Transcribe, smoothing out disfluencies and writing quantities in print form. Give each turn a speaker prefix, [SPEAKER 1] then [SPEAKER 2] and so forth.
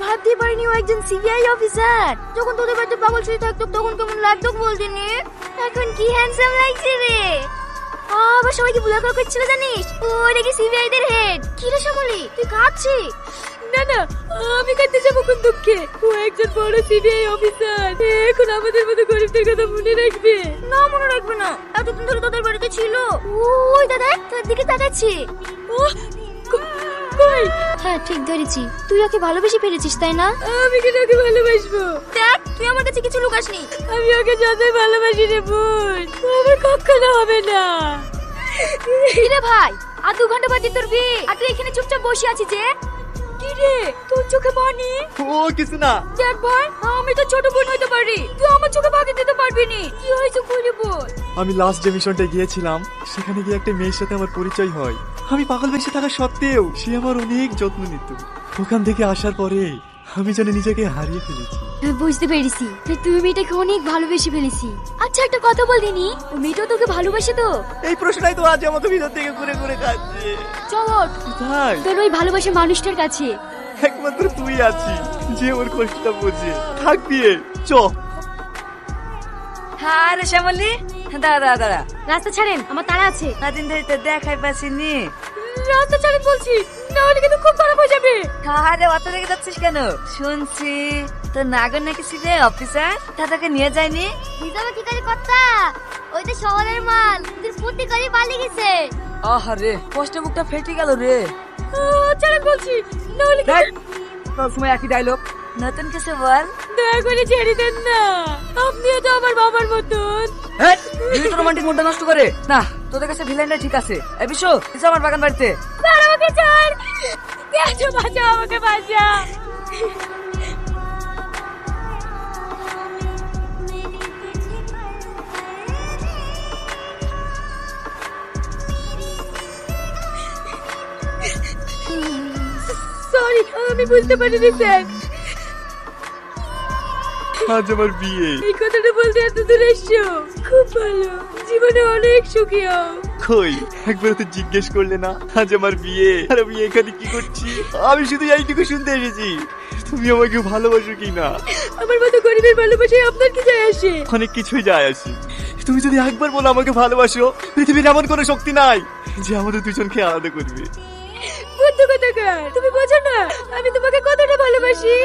[SPEAKER 1] ভাবতেই পারিনি ও একজন সিবিআই অফিসার। যখন তোদের বাড়িতে পাগল শুয়ে থাকতো তখন কেমন লাগতো বলতিনি, এখন কি হ্যান্ডসাম লাগছে রে। আবার সবাইকে বুলাকা করছিল জানিস, ও নাকি সিবিআই দের হেড। কি রে শ্যামলী, তুই কাঁদছিস?
[SPEAKER 2] না না, আমি কাঁদতে যাবো কোন দুঃখে? ও একজন বড় সিবিআই অফিসার, এখন আমাদের মতো গরিবদের কথা মনে রাখবে।
[SPEAKER 1] না, মনে রাখবে না, এতদিন ধরে তোদের বাড়িতে ছিল। ওই দাদা তোর দিকে তাকাচ্ছি।
[SPEAKER 2] কই?
[SPEAKER 1] হ্যাঁ ঠিক ধরেছি, তুই ওকে ভালোবেসে ফেলেছিস তাই না?
[SPEAKER 2] আমি কেন ওকে ভালোবাসবো?
[SPEAKER 1] দেখ, তুই আমার কাছে কিছু লুকাসনি।
[SPEAKER 2] আমি ওকে যতই ভালোবাসি রে বোন, ও আমার কখনো হবে না।
[SPEAKER 1] কি রে ভাই, আর 2 ঘন্টা বাদে তোর বিয়ে, আর তুই এখানে চুপচাপ বসে আছিস যে?
[SPEAKER 2] কি রে, তোর চোখে পানি?
[SPEAKER 3] ও কিছু না।
[SPEAKER 2] দেখ ভাই, আমি তো ছোট বোন হইতে পারি, তুই আমার চোখে পানি দিতে পারবি নি। কি হয়েছে বলি বল।
[SPEAKER 3] আমি লাস্ট যে মিশনটা গিয়েছিলাম সেখানে গিয়ে একটা মেয়ের সাথে আমার পরিচয় হয়। আমি পাগল বেশে থাকা সত্ত্বেও সে আমার অনেক যত্ন নিত। ওখান থেকে আসার পরে আমি যেন নিজেকে হারিয়ে ফেলেছি।
[SPEAKER 1] বুঝতে পেরেছি, তুমি মেয়েটাকে অনেক ভালোবেসে ফেলেছি। আচ্ছা একটা কথা বল দিনি, ও মেয়েটাও তোকে ভালোবাসে তো?
[SPEAKER 3] এই প্রশ্নটাই তো আজ আমাকে ভিতর থেকে ঘুরে ঘুরে কাটছে।
[SPEAKER 1] চল
[SPEAKER 3] তাই
[SPEAKER 1] তোর ওই ভালোবাসা মানুষটার কাছে।
[SPEAKER 3] একমাত্র তুই আছিস যে ওর কষ্টটা বোঝে। থাকবি চ।
[SPEAKER 4] আরে শ্যামলি, দাঁড়া দাঁড়া,
[SPEAKER 1] রাস্তা ছাড়েন, আমার তাড়া আছে।
[SPEAKER 4] দিন ধরে তো দেখাই পাচ্ছিনি।
[SPEAKER 2] রাস্তা ছাড়েন বলছি, না হলে কিন্তু খুব খারাপ হয়ে যাবে।
[SPEAKER 4] আরে অত রেগে যাচ্ছিস কেন? শুনছি তোর নাগর নাকি সিবিআই অফিসার, দাদাকে নিয়ে যায়নি?
[SPEAKER 1] হিসাবে কি করে কর্তা, ওই তো শহরের মাল, তুই ফুটি করে পালিয়ে গেছে।
[SPEAKER 4] আহারে, কষ্টে মুখটা ফেটে গেল রে।
[SPEAKER 2] ছাড়েন বলছি, না হলে
[SPEAKER 4] দেখ, সব সময় একই ডায়লগ। নতুন কিছু বল।
[SPEAKER 2] দয়া করে ছেড়ে দেন না, আপনিও তো আমার বাবার মতন।
[SPEAKER 4] তুই তো রোমান্টিক মুডটা নষ্ট করে না। তোদের কাছে ভিলেনটা ঠিক আছে। এই বিশ্ব, এসো আমার বাগান বাড়িতে।
[SPEAKER 2] ছাড় আমাকে, ছাড়। বাঁচাও, বাঁচাও আমাকে, বাঁচাও। সরি, আমি বুঝতে পারিনি স্যার।
[SPEAKER 3] আজ আমার বিয়ে।
[SPEAKER 2] এই কথাটা বলতে এত দূর এসছো, খুব ভালো। জীবনে অনেক সুখী হও।
[SPEAKER 3] কই একবার তো জিজ্ঞেস করলে না আজ আমার বিয়ে, আর আমি এখানে কি করছি? আমি শুধু এইটুকু শুনতে এসেছি, তুমি আমাকে ভালোবাসো কি না।
[SPEAKER 2] আমার মতো গরিবের ভালোবাসায় আপনার কি যায় আসে?
[SPEAKER 3] অনেক কিছুই যায় আসে। তুমি যদি একবার বলো আমাকে ভালোবাসো, পৃথিবীর এমন কোনো শক্তি নাই যে আমাদের দুজনকে আলাদা করবে।
[SPEAKER 2] বুদ্ধ কথাকার, তুমি বোঝো না আমি তোমাকে কতটা ভালোবাসি।